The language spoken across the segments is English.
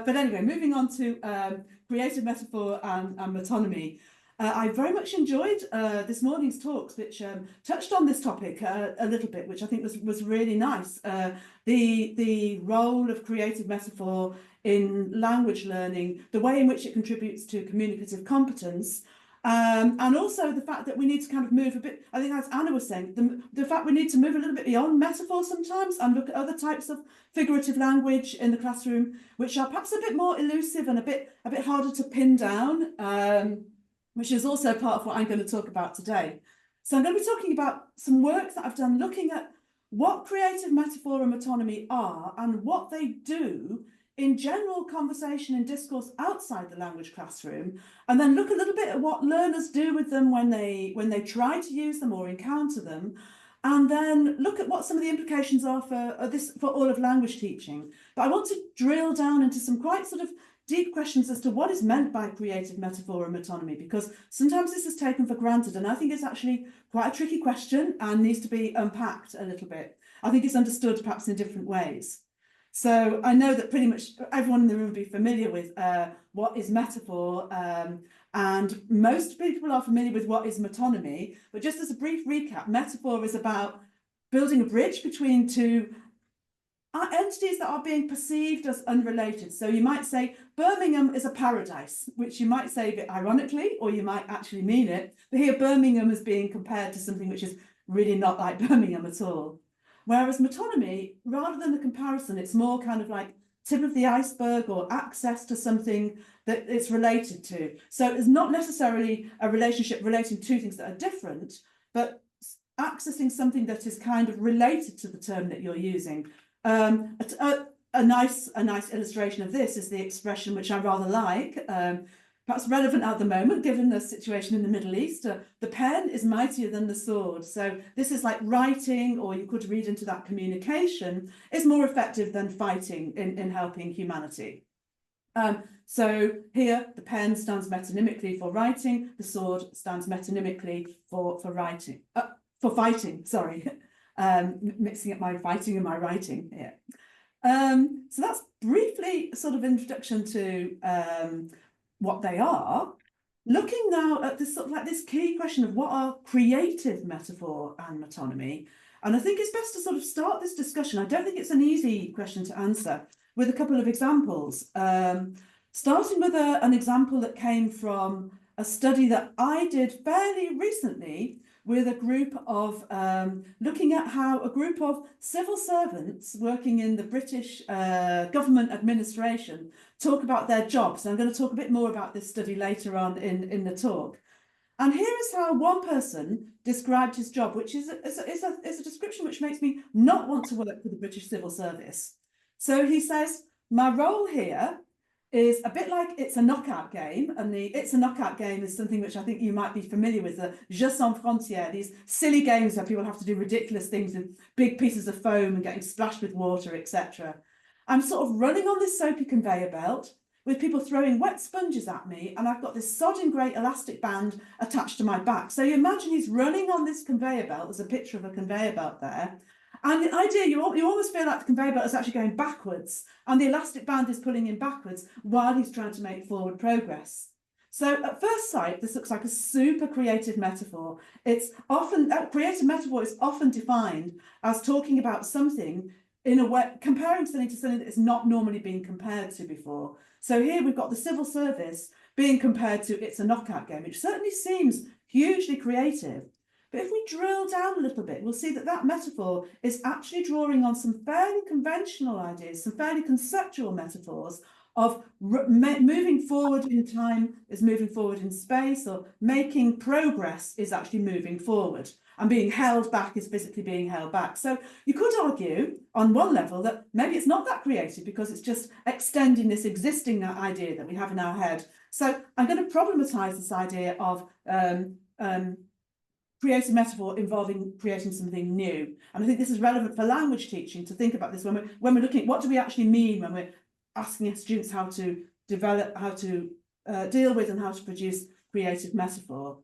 But anyway, moving on to creative metaphor and metonymy. I very much enjoyed this morning's talks, which touched on this topic a little bit, which I think was really nice. The role of creative metaphor in language learning, the way in which it contributes to communicative competence, and also the fact that we need to kind of move a bit, I think as Anna was saying, the fact we need to move a little bit beyond metaphor sometimes and look at other types of figurative language in the classroom, which are perhaps a bit more elusive and a bit harder to pin down, which is also part of what I'm going to talk about today. So I'm going to be talking about some work that I've done looking at what creative metaphor and metonymy are and what they do in general conversation and discourse outside the language classroom, and then look a little bit at what learners do with them when they try to use them or encounter them, and then look at what some of the implications are for all of language teaching. But I want to drill down into some quite sort of deep questions as to what is meant by creative metaphor and metonymy, because sometimes this is taken for granted, and I think it's actually quite a tricky question and needs to be unpacked a little bit. I think it's understood perhaps in different ways. So I know that pretty much everyone in the room will be familiar with what is metaphor, and most people are familiar with what is metonymy. But just as a brief recap, metaphor is about building a bridge between two entities that are being perceived as unrelated. So you might say Birmingham is a paradise, which you might say a bit ironically, or you might actually mean it. But here Birmingham is being compared to something which is really not like Birmingham at all. Whereas metonymy, rather than the comparison, it's more kind of like tip of the iceberg or access to something that it's related to. So it's not necessarily a relationship relating to things that are different, but accessing something that is kind of related to the term that you're using. A nice illustration of this is the expression, which I rather like, perhaps relevant at the moment, given the situation in the Middle East. The pen is mightier than the sword. So this is like writing, or you could read into that communication, is more effective than fighting in helping humanity. So here, the pen stands metonymically for writing, the sword stands metonymically for fighting, sorry. Mixing up my fighting and my writing here. So that's briefly sort of introduction to what they are. Looking now at this sort of like this key question of what are creative metaphor and metonymy, and I think it's best to sort of start this discussion. I don't think it's an easy question to answer, with a couple of examples. Starting with an example that came from a study that I did fairly recently with a group of, looking at how a group of civil servants working in the British government administration talk about their jobs. And I'm going to talk a bit more about this study later on in the talk. And here is how one person described his job, which is a description which makes me not want to work for the British Civil Service. So he says, my role here is a bit like It's a Knockout Game, and the It's a Knockout Game is something which I think you might be familiar with, the Jeux sans frontières, these silly games where people have to do ridiculous things with big pieces of foam and getting splashed with water, etc. I'm sort of running on this soapy conveyor belt with people throwing wet sponges at me, and I've got this sodding great elastic band attached to my back. So you imagine he's running on this conveyor belt. There's a picture of a conveyor belt there. And the idea, you almost feel like the conveyor belt is actually going backwards, and the elastic band is pulling him backwards while he's trying to make forward progress. So at first sight, this looks like a super creative metaphor. It's often, creative metaphor is often defined as talking about something in a way, comparing something to something that is not normally being compared to before. So here we've got the civil service being compared to It's a Knockout Game, which certainly seems hugely creative. But if we drill down a little bit, we'll see that that metaphor is actually drawing on some fairly conventional ideas, some fairly conceptual metaphors of moving forward in time is moving forward in space, or making progress is actually moving forward, and being held back is physically being held back. So you could argue on one level that maybe it's not that creative because it's just extending this existing idea that we have in our head. So I'm going to problematize this idea of creative metaphor involving creating something new. And I think this is relevant for language teaching, to think about this when we're looking at what do we actually mean when we're asking students how to develop, how to deal with and how to produce creative metaphor.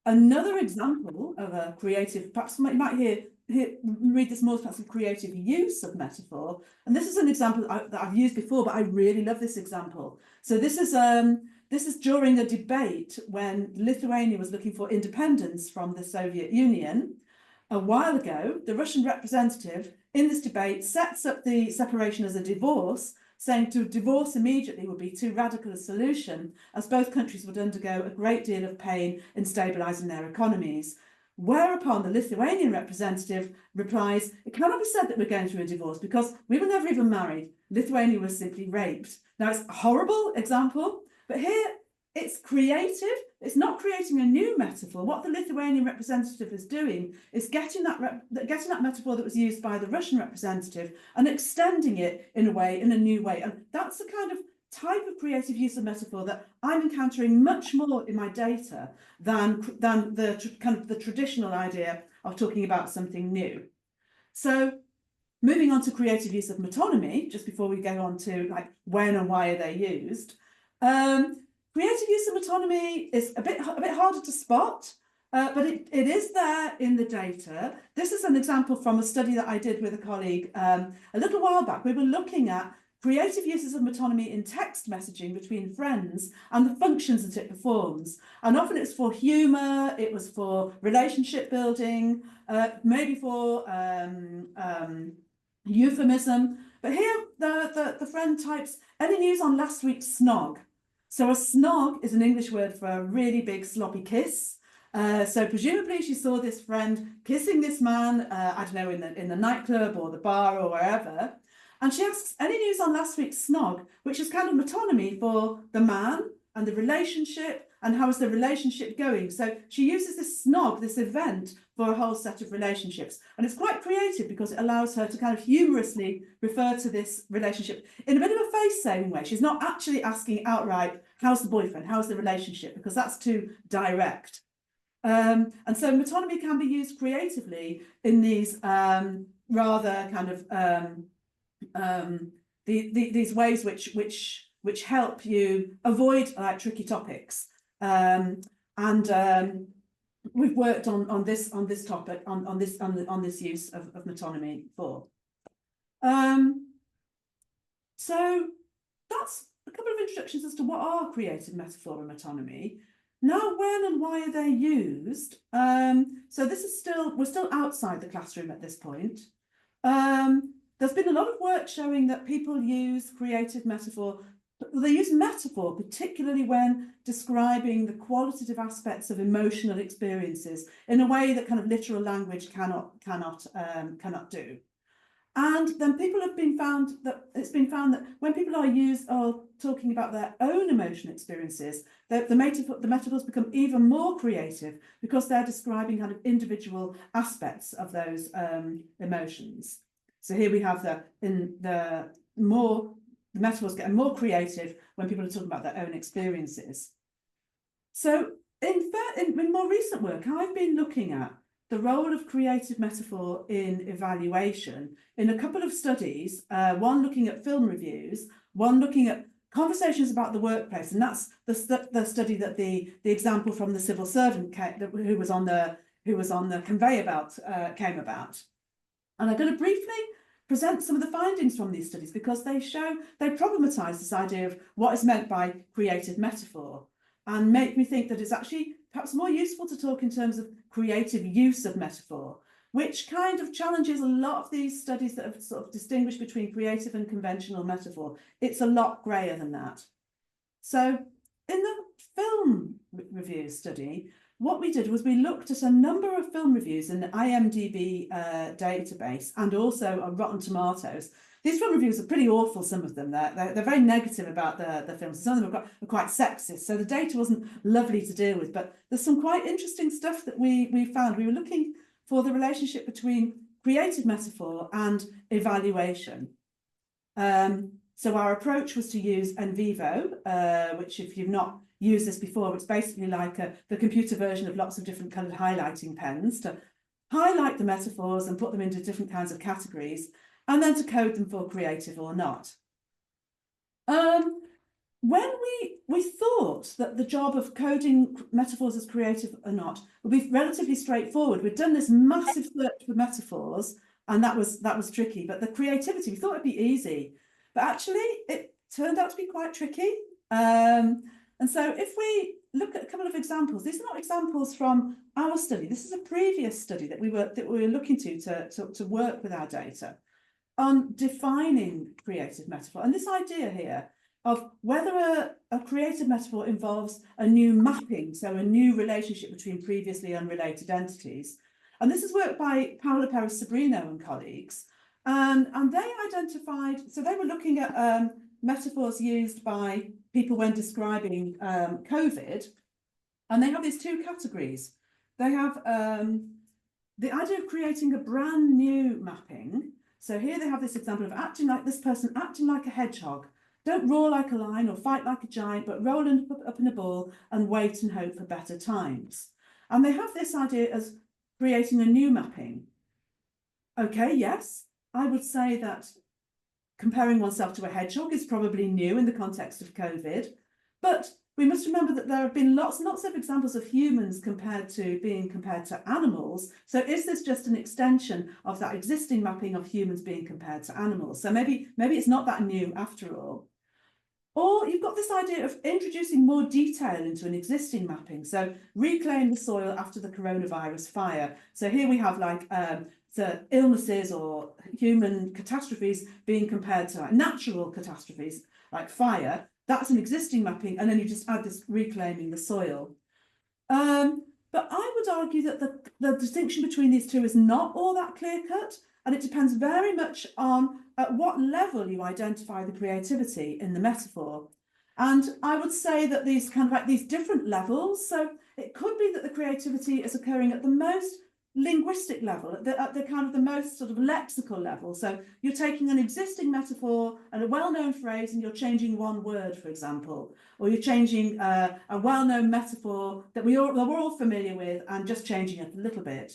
Another example of a creative, perhaps you might hear read this more about some creative use of metaphor. And this is an example that I've used before, but I really love this example. So this is during a debate when Lithuania was looking for independence from the Soviet Union. A while ago, the Russian representative in this debate sets up the separation as a divorce, saying to divorce immediately would be too radical a solution, as both countries would undergo a great deal of pain in stabilising their economies. Whereupon the Lithuanian representative replies, it cannot be said that we're going through a divorce because we were never even married. Lithuania was simply raped. Now, it's a horrible example, but here it's creative. It's not creating a new metaphor. What the Lithuanian representative is doing is getting that metaphor that was used by the Russian representative and extending it in a new way. And that's the kind of type of creative use of metaphor that I'm encountering much more in my data than the traditional idea of talking about something new. So moving on to creative use of metonymy, just before we go on to like when and why are they used. Creative use of metonymy is a bit harder to spot, but it is there in the data. This is an example from a study that I did with a colleague a little while back. We were looking at creative uses of metonymy in text messaging between friends and the functions that it performs. And often it's for humour, it was for relationship building, maybe for euphemism. But here the friend types, any news on last week's snog? So a snog is an English word for a really big sloppy kiss. So presumably she saw this friend kissing this man, I don't know, in the nightclub or the bar or wherever. And she asks, any news on last week's snog, which is kind of metonymy for the man and the relationship and how is the relationship going. So she uses this snog, this event, for a whole set of relationships. And it's quite creative because it allows her to kind of humorously refer to this relationship in a bit of a face-saving way. She's not actually asking outright, how's the boyfriend, how's the relationship, because that's too direct. And so metonymy can be used creatively in these rather kind of these ways which help you avoid tricky topics. We've worked on this topic on this use of metonymy before. So that's a couple of introductions as to what are creative metaphor and metonymy. Now, when and why are they used? So this is we're still outside the classroom at this point. There's been a lot of work showing that people use creative metaphor. They use metaphor particularly when describing the qualitative aspects of emotional experiences in a way that kind of literal language cannot do. And then it's been found that when people are talking about their own emotional experiences, the metaphors become even more creative because they're describing kind of individual aspects of those emotions. So here we have the metaphors getting more creative when people are talking about their own experiences. So in more recent work, I've been looking at the role of creative metaphor in evaluation in a couple of studies, one looking at film reviews, one looking at conversations about the workplace, and that's the study that the example from the civil servant who was on the conveyor belt came about. And I'm going to briefly present some of the findings from these studies because they problematize this idea of what is meant by creative metaphor and make me think that it's actually perhaps more useful to talk in terms of creative use of metaphor, which kind of challenges a lot of these studies that have sort of distinguished between creative and conventional metaphor. It's a lot grayer than that. So in the film review study, what we did was we looked at a number of film reviews in the IMDb database and also on Rotten Tomatoes. These film reviews are pretty awful, some of them. They're very negative about the films. Some of them are quite sexist, so the data wasn't lovely to deal with. But there's some quite interesting stuff that we found. We were looking for the relationship between creative metaphor and evaluation. So our approach was to use NVivo, which if you've not used this before, it's basically like the computer version of lots of different coloured highlighting pens to highlight the metaphors and put them into different kinds of categories, and then to code them for creative or not. when we thought that the job of coding metaphors as creative or not would be relatively straightforward. We'd done this massive search for metaphors, and that was tricky. But the creativity, we thought it'd be easy, but actually it turned out to be quite tricky. And so if we look at a couple of examples, these are not examples from our study. This is a previous study that we were looking to work with our data on defining creative metaphor. And this idea here of whether a creative metaphor involves a new mapping, so a new relationship between previously unrelated entities. And this is work by Paola Perez-Sobrino and colleagues. And they identified, so they were looking at metaphors used by people when describing COVID. And they have these two categories. They have the idea of creating a brand new mapping. So here they have this example of acting like this person, acting like a hedgehog. Don't roar like a lion or fight like a giant, but roll up in a ball and wait and hope for better times. And they have this idea as creating a new mapping. Okay, yes, I would say that comparing oneself to a hedgehog is probably new in the context of COVID, but we must remember that there have been lots and lots of examples of humans compared to animals. So is this just an extension of that existing mapping of humans being compared to animals? So maybe it's not that new after all. Or you've got this idea of introducing more detail into an existing mapping. So reclaim the soil after the coronavirus fire. So here we have like the illnesses or human catastrophes being compared to like natural catastrophes like fire. That's an existing mapping, and then you just add this reclaiming the soil. But I would argue that the distinction between these two is not all that clear-cut, and it depends very much on at what level you identify the creativity in the metaphor. And I would say that these kind of like these different levels, so it could be that the creativity is occurring at the most linguistic level, at the kind of the most sort of lexical level. So you're taking an existing metaphor and a well-known phrase and you're changing one word, for example, or you're changing a well-known metaphor that we're all familiar with and just changing it a little bit.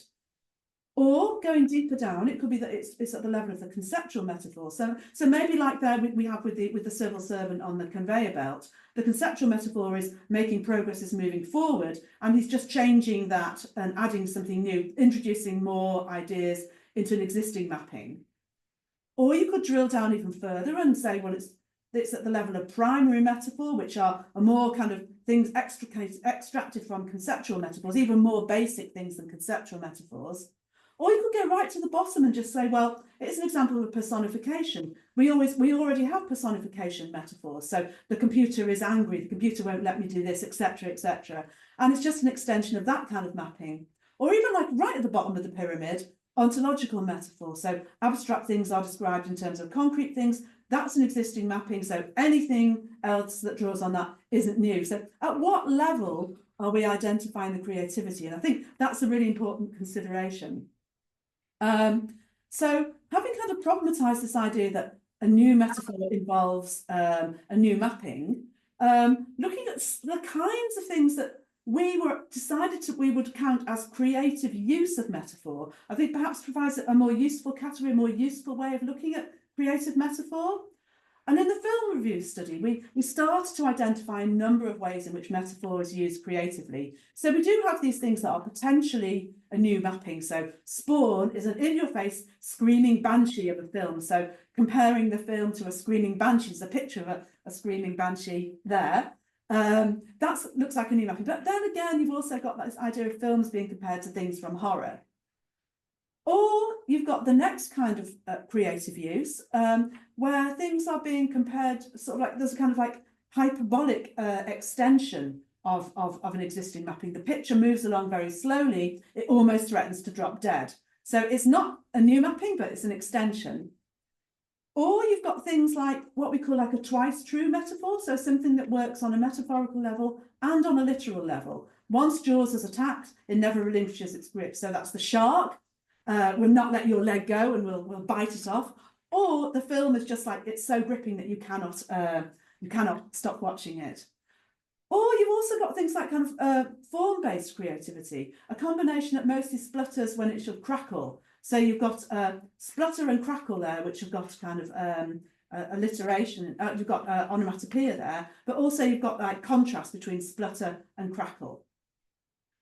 Or going deeper down, it could be that it's at the level of the conceptual metaphor. So maybe like there we have with the civil servant on the conveyor belt, the conceptual metaphor is making progress, is moving forward, and he's just changing that and adding something new, introducing more ideas into an existing mapping. Or you could drill down even further and say, well, it's at the level of primary metaphor, which are more kind of things extracted from conceptual metaphors, even more basic things than conceptual metaphors. Or you could go right to the bottom and just say, well, it's an example of a personification. We already have personification metaphors. So the computer is angry, the computer won't let me do this, etc., etc. And it's just an extension of that kind of mapping. Or even like right at the bottom of the pyramid, ontological metaphor. So abstract things are described in terms of concrete things. That's an existing mapping. So anything else that draws on that isn't new. So at what level are we identifying the creativity? And I think that's a really important consideration. So having kind of problematized this idea that a new metaphor involves a new mapping, looking at the kinds of things that we would count as creative use of metaphor, I think perhaps provides a more useful category, a more useful way of looking at creative metaphor. And in the film review study, we started to identify a number of ways in which metaphor is used creatively. So we do have these things that are potentially a new mapping. So Spawn is an in-your-face screaming banshee of a film. So comparing the film to a screaming banshee, there's a picture of a screaming banshee there. That looks like a new mapping. But then again, you've also got this idea of films being compared to things from horror. Or you've got the next kind of creative use, where things are being compared, sort of like there's a kind of like hyperbolic extension of an existing mapping. The picture moves along very slowly, it almost threatens to drop dead. So it's not a new mapping, but it's an extension. Or you've got things like what we call like a twice true metaphor, so something that works on a metaphorical level and on a literal level. Once Jaws is attacked, it never relinquishes its grip. So that's the shark. Will not let your leg go and will bite it off, or the film is just like it's so gripping that you cannot stop watching it. Or you've also got things like kind of form-based creativity, a combination that mostly splutters when it should crackle. So you've got splutter and crackle there, which have got kind of alliteration, you've got onomatopoeia there, but also you've got like contrast between splutter and crackle.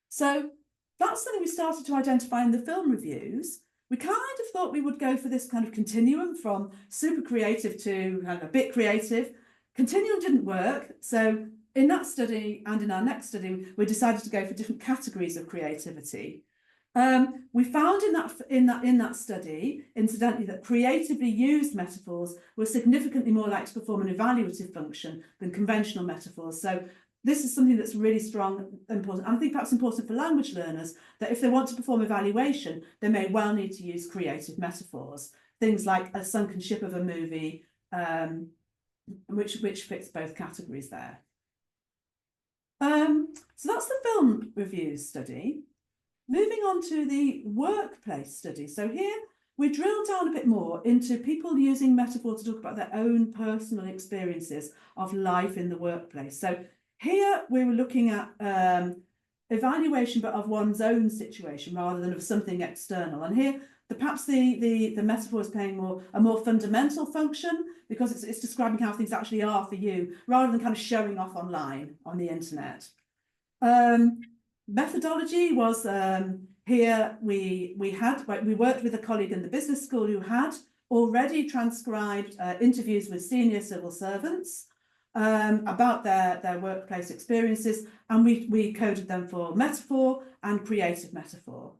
So that's something we started to identify in the film reviews. We kind of thought we would go for this kind of continuum from super creative to kind of a bit creative. Continuum didn't work. So in that study and in our next study, we decided to go for different categories of creativity. We found in that study, incidentally, that creatively used metaphors were significantly more likely to perform an evaluative function than conventional metaphors. So this is something that's really strong and important. And I think perhaps important for language learners, that if they want to perform evaluation, they may well need to use creative metaphors. Things like a sunken ship of a movie, which fits both categories there. So that's the film reviews study. Moving on to the workplace study. So here we drill down a bit more into people using metaphor to talk about their own personal experiences of life in the workplace. So here we were looking at evaluation, but of one's own situation rather than of something external. And here, perhaps the metaphor is playing a more fundamental function because it's describing how things actually are for you rather than kind of showing off online on the internet. Methodology was here we worked with a colleague in the business school who had already transcribed interviews with senior civil servants about their workplace experiences, and we coded them for metaphor and creative metaphor.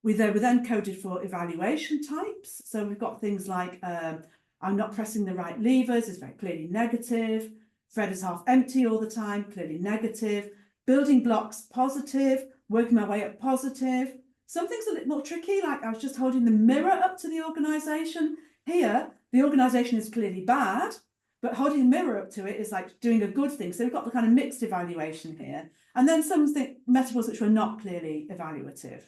We were then coded for evaluation types. So we've got things like I'm not pressing the right levers is very clearly negative. Fred is half empty all the time, clearly negative. Building blocks, positive. Working my way up, positive. Some things a little more tricky, like I was just holding the mirror up to the organisation. Here, the organisation is clearly bad, but holding a mirror up to it is like doing a good thing. So we've got the kind of mixed evaluation here. And then some metaphors which were not clearly evaluative.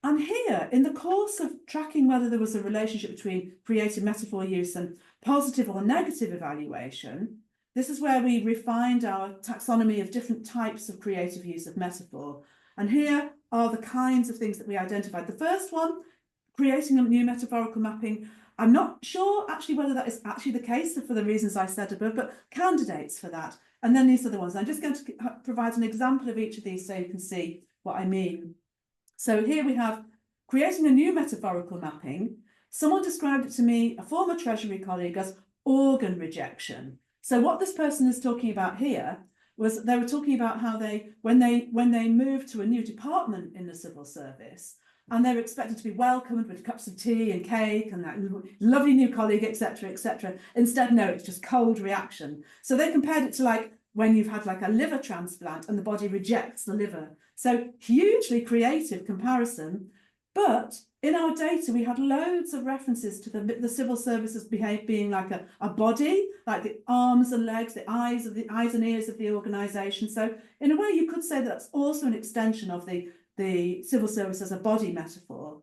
And here, in the course of tracking whether there was a relationship between creative metaphor use and positive or negative evaluation, this is where we refined our taxonomy of different types of creative use of metaphor. And here are the kinds of things that we identified. The first one, creating a new metaphorical mapping. I'm not sure actually whether that is actually the case for the reasons I said above, but candidates for that. And then these are the ones. I'm just going to provide an example of each of these so you can see what I mean. So here we have creating a new metaphorical mapping. Someone described it to me, a former Treasury colleague, as organ rejection. So what this person is talking about here was they were talking about how when they moved to a new department in the civil service, and they were expected to be welcomed with cups of tea and cake and that lovely new colleague, etc., etc. Instead, no, it's just cold reaction. So they compared it to like when you've had like a liver transplant and the body rejects the liver. So hugely creative comparison. But in our data, we had loads of references to the civil services being like a body, like the arms and legs, the eyes and ears of the organisation. So in a way, you could say that's also an extension of the civil service as a body metaphor.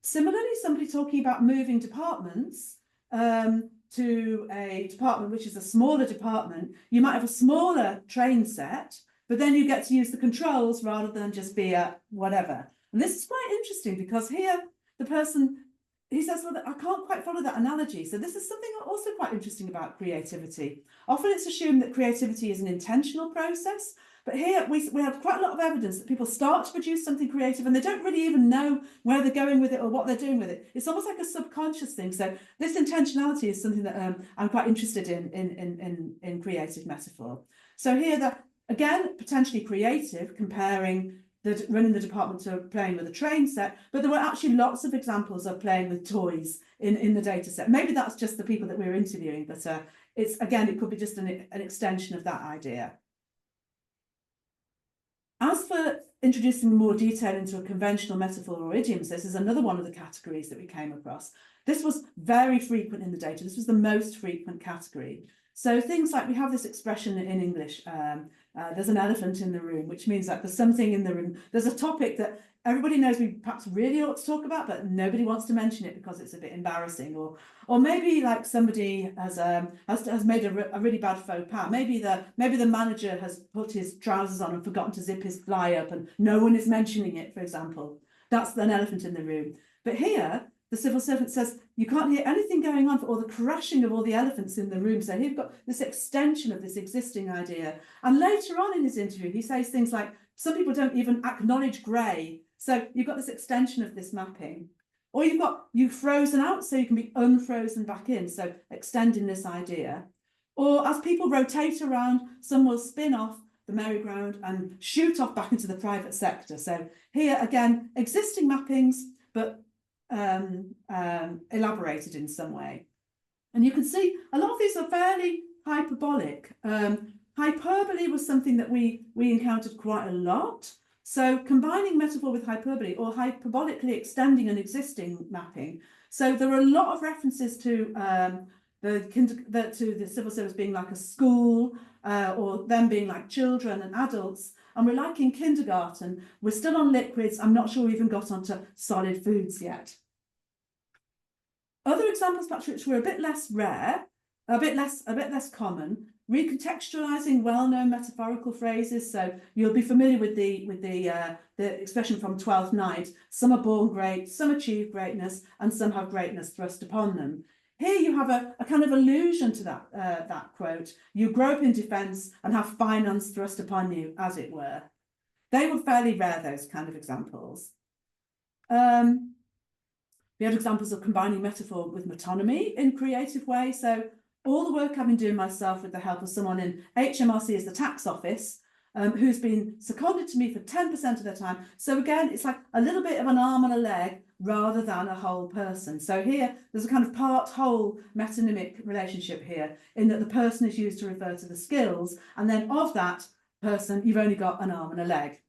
Similarly, somebody talking about moving departments to a department which is a smaller department, you might have a smaller train set, but then you get to use the controls rather than just be a whatever. And this is quite interesting because here the person, he says, well, I can't quite follow that analogy. So this is something also quite interesting about creativity. Often it's assumed that creativity is an intentional process, but here we have quite a lot of evidence that people start to produce something creative and they don't really even know where they're going with it or what they're doing with it. It's almost like a subconscious thing. So this intentionality is something that I'm quite interested in creative metaphor. So here that, again, potentially creative, comparing running the department to playing with a train set, but there were actually lots of examples of playing with toys in the data set. Maybe that's just the people that we were interviewing, but it's, again, it could be just an extension of that idea. As for introducing more detail into a conventional metaphor or idioms, this is another one of the categories that we came across. This was very frequent in the data. This was the most frequent category. So things like, we have this expression in English, there's an elephant in the room, which means that there's something in the room. There's a topic that everybody knows we perhaps really ought to talk about, but nobody wants to mention it because it's a bit embarrassing. Or maybe like somebody has made a really bad faux pas. Maybe the manager has put his trousers on and forgotten to zip his fly up and no one is mentioning it, for example. That's an elephant in the room. But here, the civil servant says, you can't hear anything going on or the crashing of all the elephants in the room. So he's got this extension of this existing idea. And later on in his interview, he says things like, some people don't even acknowledge grey. So you've got this extension of this mapping. Or you've frozen out so you can be unfrozen back in. So extending this idea. Or as people rotate around, some will spin off the merry-go-round and shoot off back into the private sector. So here again, existing mappings, but elaborated in some way. And you can see a lot of these are fairly hyperbolic. Hyperbole was something that we encountered quite a lot. So combining metaphor with hyperbole or hyperbolically extending an existing mapping. So there are a lot of references to the civil service being like a school, or them being like children and adults. And we're like in kindergarten, we're still on liquids. I'm not sure we even got onto solid foods yet. Other examples, perhaps, which were a bit less rare, a bit less common, recontextualizing well-known metaphorical phrases. So you'll be familiar with the expression from Twelfth Night: some are born great, some achieve greatness, and some have greatness thrust upon them. Here you have a kind of allusion to that quote. You grow up in defence and have finance thrust upon you, as it were. They were fairly rare, those kind of examples. We had examples of combining metaphor with metonymy in creative ways. So all the work I've been doing myself with the help of someone in HMRC as the tax office, who's been seconded to me for 10% of their time. So again, it's like a little bit of an arm and a leg rather than a whole person. So here, there's a kind of part-whole metonymic relationship here, in that the person is used to refer to the skills, and then of that person, you've only got an arm and a leg.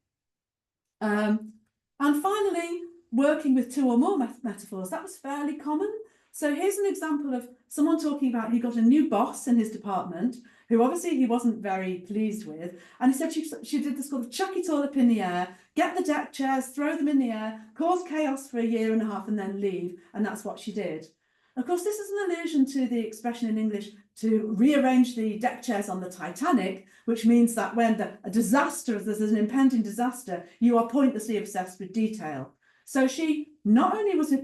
And finally, working with two or more metaphors, that was fairly common. So here's an example of someone talking about he got a new boss in his department, who obviously he wasn't very pleased with. And he said she did this called chuck it all up in the air, get the deck chairs, throw them in the air, cause chaos for a year and a half and then leave. And that's what she did. Of course, this is an allusion to the expression in English to rearrange the deck chairs on the Titanic, which means that when there's an impending disaster, you are pointlessly obsessed with detail. So she not only was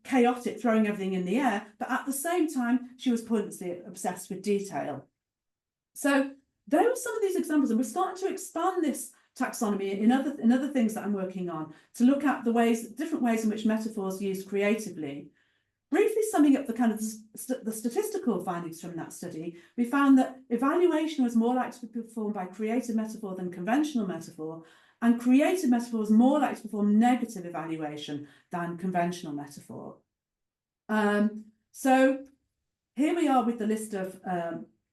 chaotic, throwing everything in the air, but at the same time, she was pointlessly obsessed with detail. So there are some of these examples, and we're starting to expand this taxonomy in other things that I'm working on to look at different ways in which metaphors are used creatively. Briefly summing up the kind of the statistical findings from that study, we found that evaluation was more likely to be performed by creative metaphor than conventional metaphor, and creative metaphor was more likely to perform negative evaluation than conventional metaphor. So here we are with the list of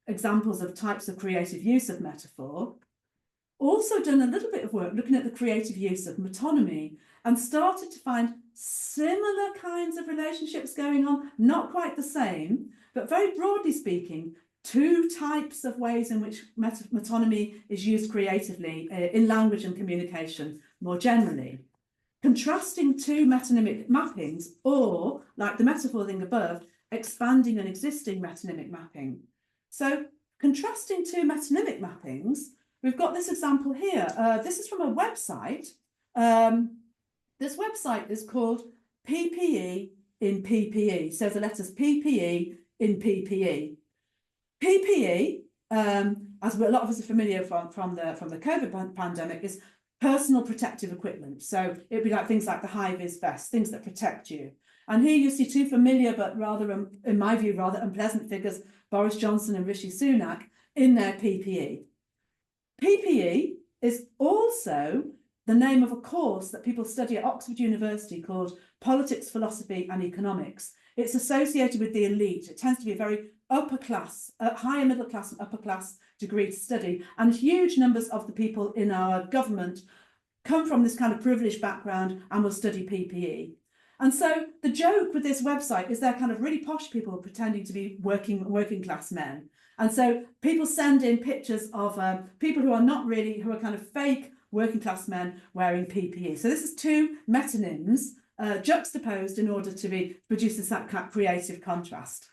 examples of types of creative use of metaphor. Also done a little bit of work looking at the creative use of metonymy and started to find similar kinds of relationships going on, not quite the same, but very broadly speaking, two types of ways in which metonymy is used creatively in language and communication more generally. Contrasting two metonymic mappings, or, like the metaphor thing above, expanding an existing metonymic mapping. So contrasting two metonymic mappings, we've got this example here. This is from a website. This website is called PPE in PPE. So the letters PPE in PPE. PPE, as a lot of us are familiar from the COVID pandemic, is personal protective equipment. So it'd be like things like the high-vis vest, things that protect you. And here you see two familiar but rather, in my view, rather unpleasant figures, Boris Johnson and Rishi Sunak, in their PPE. PPE is also the name of a course that people study at Oxford University called Politics, Philosophy and Economics. It's associated with the elite. It tends to be a very upper class, higher middle class and upper class degree to study. And huge numbers of the people in our government come from this kind of privileged background and will study PPE. And so the joke with this website is they're kind of really posh people pretending to be working class men. And so people send in pictures of people who are not really, who are kind of fake working class men wearing PPE. So this is two metonyms juxtaposed in order to produce this creative contrast.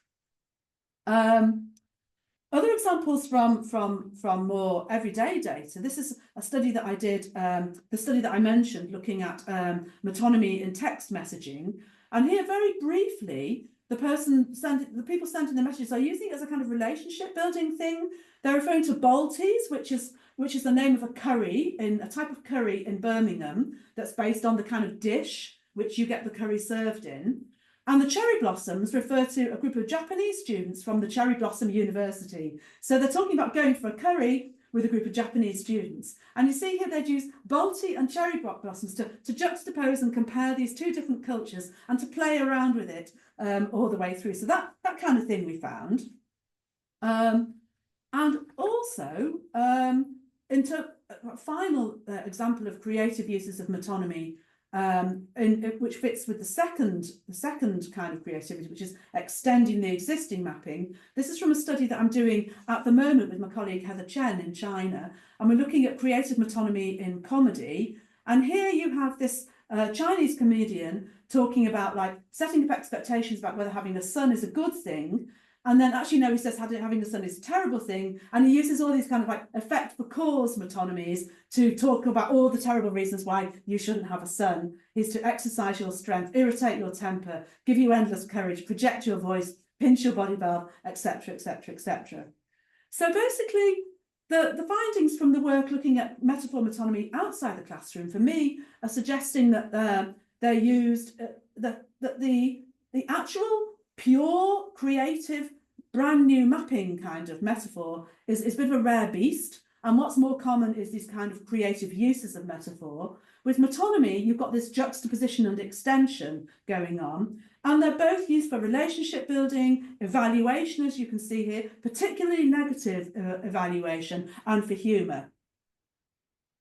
Other examples from more everyday data. This is a study that I did, the study that I mentioned, looking at metonymy in text messaging. And here, very briefly, the people sending the messages are using it as a kind of relationship building thing. They're referring to Baltis, which is the name of a type of curry in Birmingham that's based on the kind of dish which you get the curry served in. And the cherry blossoms refer to a group of Japanese students from the Cherry Blossom University. So they're talking about going for a curry with a group of Japanese students. And you see here they'd use Balti and cherry blossoms to juxtapose and compare these two different cultures and to play around with it all the way through. So that kind of thing we found. And also, into a final example of creative uses of metonymy, which fits with the second kind of creativity, which is extending the existing mapping. This is from a study that I'm doing at the moment with my colleague Heather Chen in China, and we're looking at creative metonymy in comedy. And here you have this Chinese comedian talking about like setting up expectations about whether having a son is a good thing. And then actually, no, he says having a son is a terrible thing. And he uses all these kind of like effect for cause metonymies to talk about all the terrible reasons why you shouldn't have a son. Is to exercise your strength, irritate your temper, give you endless courage, project your voice, pinch your body valve, etc., etc., etc. So basically, the findings from the work looking at metaphor metonymy outside the classroom, for me, are suggesting that they're used, that the actual pure, creative, brand new mapping kind of metaphor is a bit of a rare beast. And what's more common is these kind of creative uses of metaphor. With metonymy, you've got this juxtaposition and extension going on. And they're both used for relationship building, evaluation, as you can see here, particularly negative evaluation, and for humour.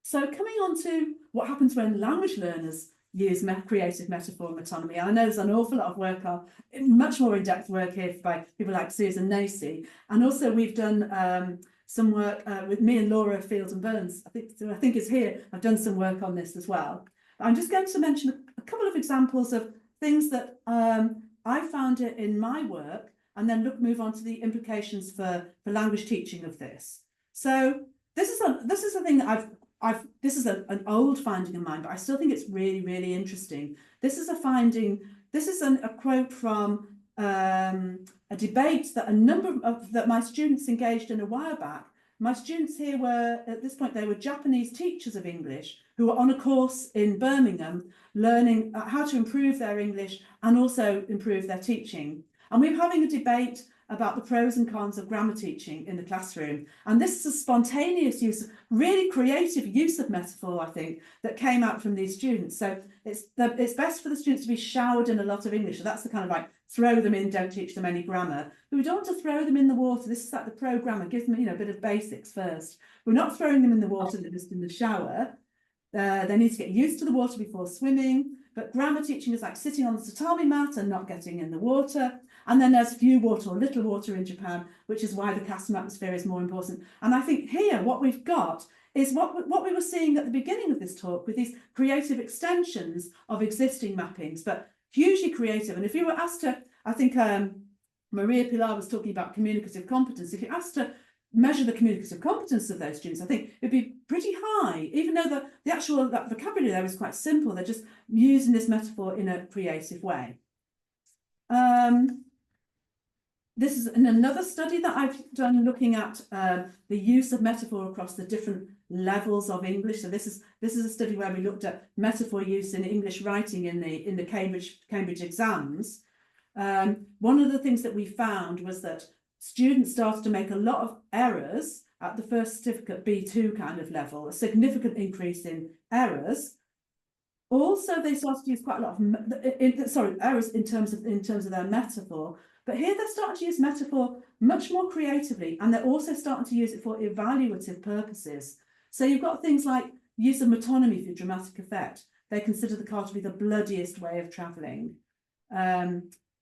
So coming on to what happens when language learners use creative metaphor and metonymy. I know there's an awful lot of work on, much more in-depth work here by people like Susan Nacy. And also we've done some work with me and Laura Fields and Burns, I think is here. I've done some work on this as well. I'm just going to mention a couple of examples of things that I found it in my work, and then move on to the implications for language teaching of this. So this is a thing that this is an old finding of mine, but I still think it's really, really interesting. This is a finding, this is a quote from a debate that that my students engaged in a while back. My students here were, at this point, they were Japanese teachers of English who were on a course in Birmingham learning how to improve their English and also improve their teaching. And we were having a debate about the pros and cons of grammar teaching in the classroom. And this is a spontaneous use, really creative use of metaphor, I think, that came out from these students. So it's best for the students to be showered in a lot of English. So that's the kind of like, throw them in, don't teach them any grammar. But we don't want to throw them in the water. This is like the pro grammar, gives them, a bit of basics first. We're not throwing them in the water, they're just in the shower. They need to get used to the water before swimming. But grammar teaching is like sitting on the tatami mat and not getting in the water. And then there's few water or little water in Japan, which is why the classroom atmosphere is more important. And I think here what we've got is what we were seeing at the beginning of this talk with these creative extensions of existing mappings, but hugely creative. And if you were asked to, I think Maria Pilar was talking about communicative competence. If you asked to measure the communicative competence of those students, I think it'd be pretty high, even though the actual vocabulary there is quite simple. They're just using this metaphor in a creative way. This is in another study that I've done looking at the use of metaphor across the different levels of English. So this is a study where we looked at metaphor use in English writing in the Cambridge exams. One of the things that we found was that students started to make a lot of errors at the first certificate B2 kind of level, a significant increase in errors. Also, they started to use quite a lot of errors in terms of their metaphor. But here they're starting to use metaphor much more creatively, and they're also starting to use it for evaluative purposes. So you've got things like use of metonymy for dramatic effect. They consider the car to be the bloodiest way of travelling.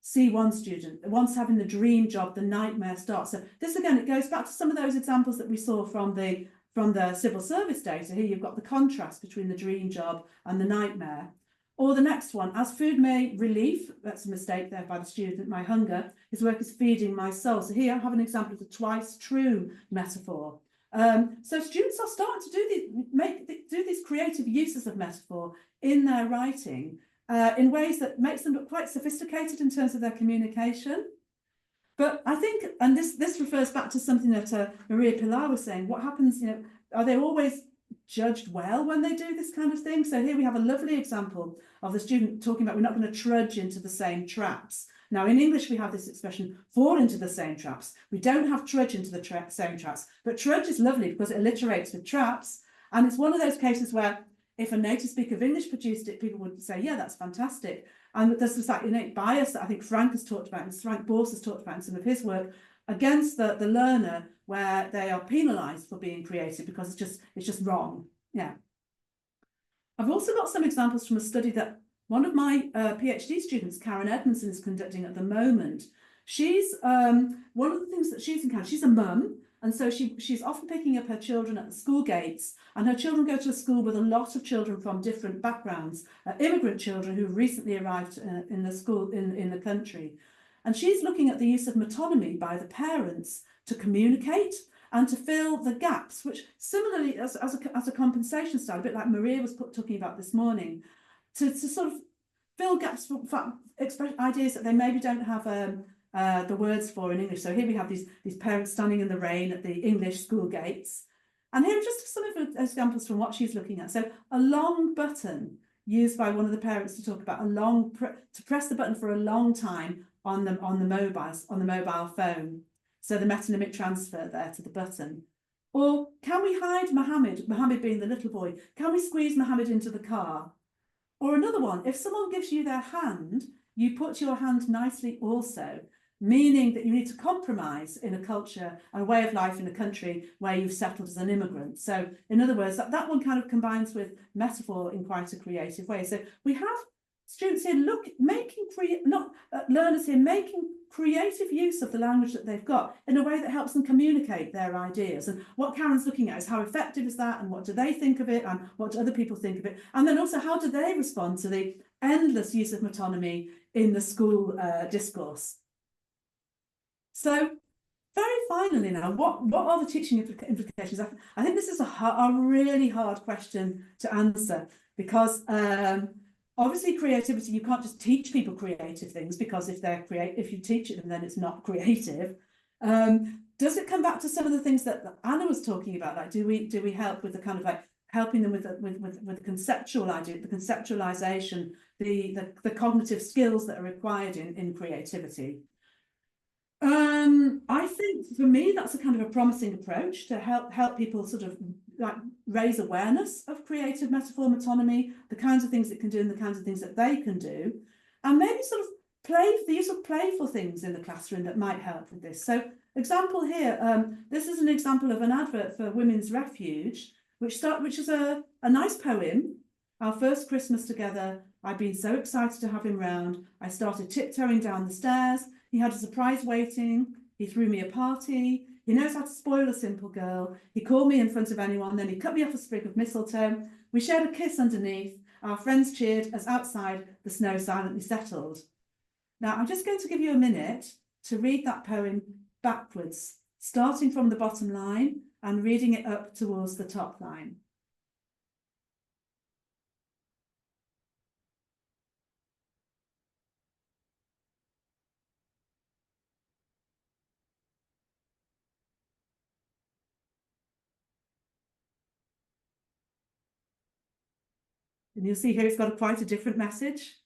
See one student, once having the dream job, the nightmare starts. So this again, it goes back to some of those examples that we saw from the civil service data. Here you've got the contrast between the dream job and the nightmare. Or the next one, as food may relieve, that's a mistake there by the student, my hunger, his work is feeding my soul. So here I have an example of the twice true metaphor. So students are starting to do these creative uses of metaphor in their writing. in ways that makes them look quite sophisticated in terms of their communication. But I think, and this refers back to something that Maria Pilar was saying, what happens, are they always judged well when they do this kind of thing? So here we have a lovely example of the student talking about, we're not going to trudge into the same traps. Now, in English, we have this expression, fall into the same traps. We don't have trudge into the same traps, but trudge is lovely because it alliterates with traps. And it's one of those cases where if a native speaker of English produced it, people would say, yeah, that's fantastic. And there's this like innate bias that I think Frank has talked about, and Frank Borse has talked about in some of his work, against the learner, where they are penalised for being creative because it's just wrong. Yeah. I've also got some examples from a study that one of my PhD students, Karen Edmondson, is conducting at the moment. She's one of the things that she's encountered, she's a mum, and so she's often picking up her children at the school gates, and her children go to a school with a lot of children from different backgrounds, immigrant children who recently arrived in the school in the country. And she's looking at the use of metonymy by the parents to communicate and to fill the gaps, which similarly as a compensation style, a bit like Maria was talking about this morning, to sort of fill gaps for express ideas that they maybe don't have the words for in English. So here we have these parents standing in the rain at the English school gates. And here are just some of the examples from what she's looking at. So a long button used by one of the parents to talk about to press the button for a long time on the mobile phone. So the metonymic transfer there to the button. Or can we hide Mohammed being the little boy, can we squeeze Mohammed into the car? Or another one, if someone gives you their hand, you put your hand nicely also, meaning that you need to compromise in a culture and a way of life in a country where you've settled as an immigrant. So in other words, that one kind of combines with metaphor in quite a creative way. So we have students here learners here making creative use of the language that they've got in a way that helps them communicate their ideas. And what Karen's looking at is how effective is that, and what do they think of it, and what do other people think of it, and then also how do they respond to the endless use of metonymy in the school discourse. So very finally now, what are the teaching implications? I think this is a really hard question to answer, because obviously creativity, you can't just teach people creative things, because if you teach it then it's not creative. Does it come back to some of the things that Anna was talking about? Like, do we help with the kind of like helping them with the conceptual idea, the conceptualization, the cognitive skills that are required in creativity? I think for me that's a kind of a promising approach to help people sort of like raise awareness of creative metaphor metonymy, the kinds of things it can do and the kinds of things that they can do, and maybe sort of the use of playful things in the classroom that might help with this. So example here, this is an example of an advert for Women's Refuge, which is a nice poem. Our first Christmas together, I've been so excited to have him round. I started tiptoeing down the stairs. He had a surprise waiting. He threw me a party. He knows how to spoil a simple girl. He called me in front of anyone. Then he cut me off a sprig of mistletoe. We shared a kiss underneath. Our friends cheered as outside the snow silently settled. Now, I'm just going to give you a minute to read that poem backwards, starting from the bottom line and reading it up towards the top line. And you'll see here it's got quite a different message.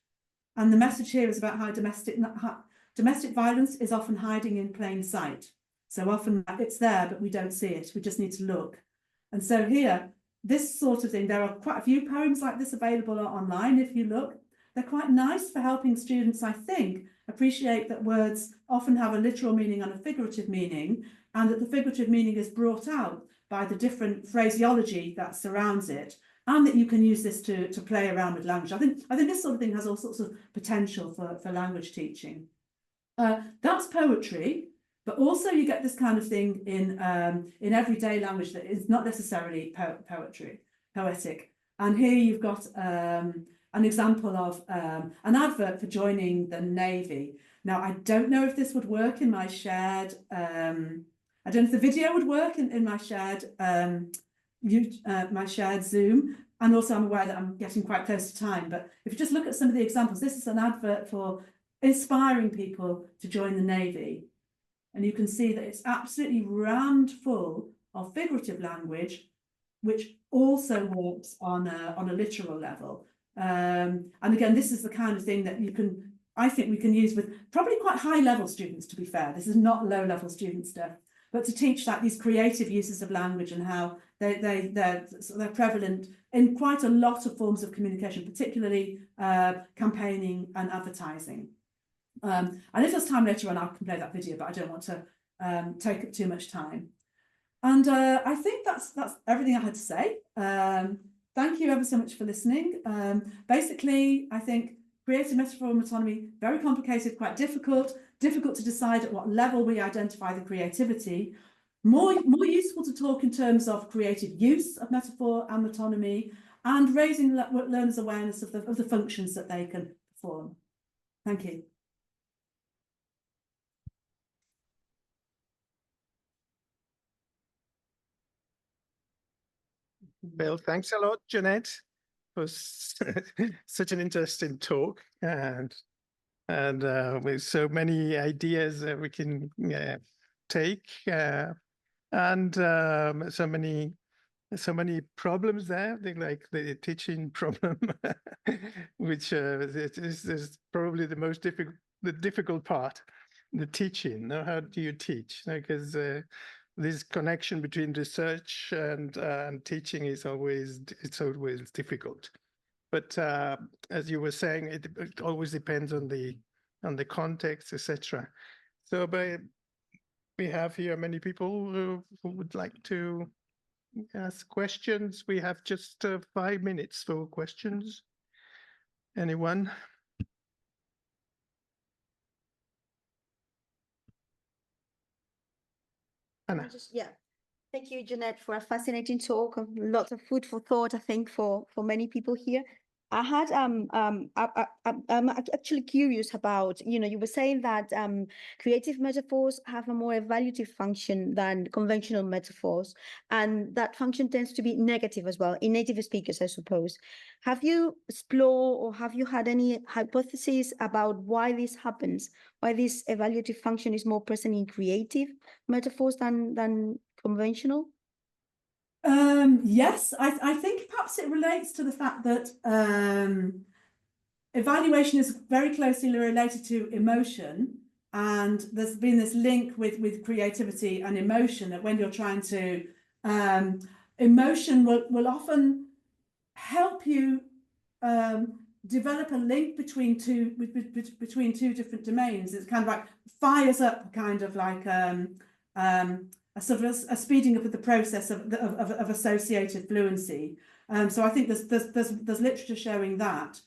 And the message here is about how domestic violence is often hiding in plain sight. So often it's there, but we don't see it. We just need to look. And so here, this sort of thing, there are quite a few poems like this available online if you look. They're quite nice for helping students, I think, appreciate that words often have a literal meaning and a figurative meaning, and that the figurative meaning is brought out by the different phraseology that surrounds it, and that you can use this to play around with language. I think this sort of thing has all sorts of potential for language teaching. That's poetry, but also you get this kind of thing in everyday language that is not necessarily poetic. And here you've got an example of an advert for joining the Navy. Now, I don't know if this would work in my shared, I don't know if the video would work in my shared Zoom. And also I'm aware that I'm getting quite close to time, but if you just look at some of the examples, this is an advert for inspiring people to join the Navy. And you can see that it's absolutely rammed full of figurative language, which also works on a literal level. And again, this is the kind of thing that I think we can use with probably quite high level students, to be fair. This is not low level student stuff, but to teach that these creative uses of language and how they're prevalent in quite a lot of forms of communication, particularly campaigning and advertising. And if there's time later on, I can play that video, but I don't want to take up too much time. And I think that's everything I had to say. Thank you ever so much for listening. Basically, I think creative metaphor and metonymy, very complicated, quite difficult to decide at what level we identify the creativity. More useful to talk in terms of creative use of metaphor and metonymy, and raising learners' awareness of the functions that they can perform. Thank you. Well, thanks a lot, Jeannette. It was such an interesting talk, and with so many ideas that we can take, and so many problems there, like the teaching problem, which is probably the most difficult part, the teaching. Now, how do you teach? Because this connection between research and teaching is always difficult. But as you were saying, it always depends on the context, etc. So, we have here many people who would like to ask questions. We have just 5 minutes for questions. Anyone? Anna. Thank you, Jeannette, for a fascinating talk. Lots of food for thought, I think, for many people here. I had I'm actually curious about, you were saying that creative metaphors have a more evaluative function than conventional metaphors, and that function tends to be negative as well in native speakers, I suppose. Have you explored or have you had any hypotheses about why this happens? Why this evaluative function is more present in creative metaphors than conventional? Yes, I think perhaps it relates to the fact that evaluation is very closely related to emotion, and there's been this link with creativity and emotion, that when you're trying to emotion will often help you develop a link between two different domains. It's kind of like fires up kind of like a sort of a speeding up of the process of associated fluency. So I think there's literature showing that.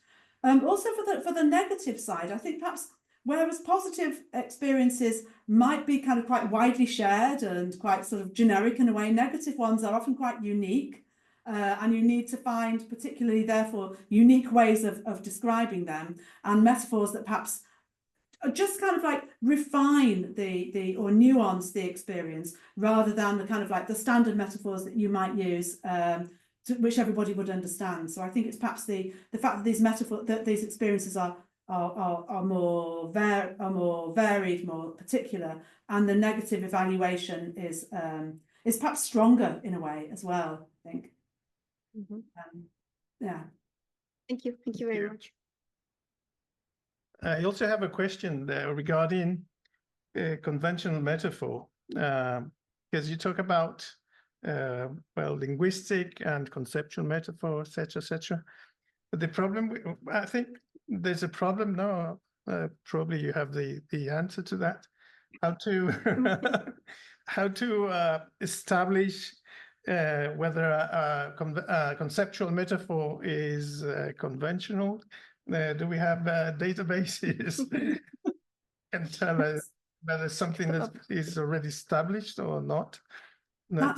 Also for the negative side, I think perhaps whereas positive experiences might be kind of quite widely shared and quite sort of generic in a way, negative ones are often quite unique, and you need to find particularly therefore unique ways of describing them, and metaphors that perhaps just kind of like refine or nuance the experience, rather than the kind of like the standard metaphors that you might use, which everybody would understand. So I think it's perhaps the fact that these experiences are more varied, more particular, and the negative evaluation is perhaps stronger in a way as well, I think. Mm-hmm. Yeah. Thank you very much. I also have a question there regarding conventional metaphor, because you talk about linguistic and conceptual metaphor, etc., etc. But the problem, I think, there's a problem now. Probably you have the answer to that. How to establish whether a conceptual metaphor is conventional. Do we have databases and tell us whether something that is already established or not? No.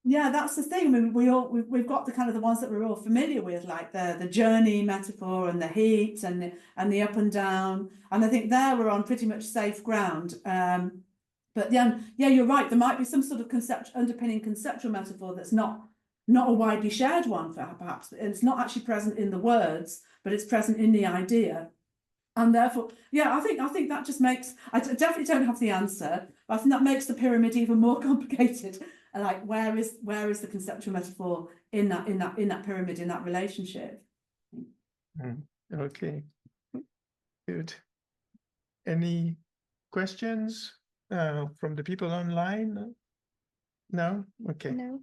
That's the thing. I mean, we've got the kind of the ones that we're all familiar with, like the journey metaphor and the heat and the up and down. And I think there we're on pretty much safe ground. But yeah, you're right. There might be some sort of underpinning conceptual metaphor that's not not a widely shared one, perhaps, and it's not actually present in the words, but it's present in the idea. And therefore, yeah, I think that just makes, I definitely don't have the answer, but I think that makes the pyramid even more complicated. Like, where is the conceptual metaphor in that pyramid, in that relationship? Okay, good. Any questions from the people online? No? Okay. No.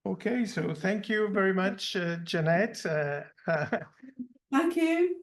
Okay, so thank you very much, Jeannette. Thank you.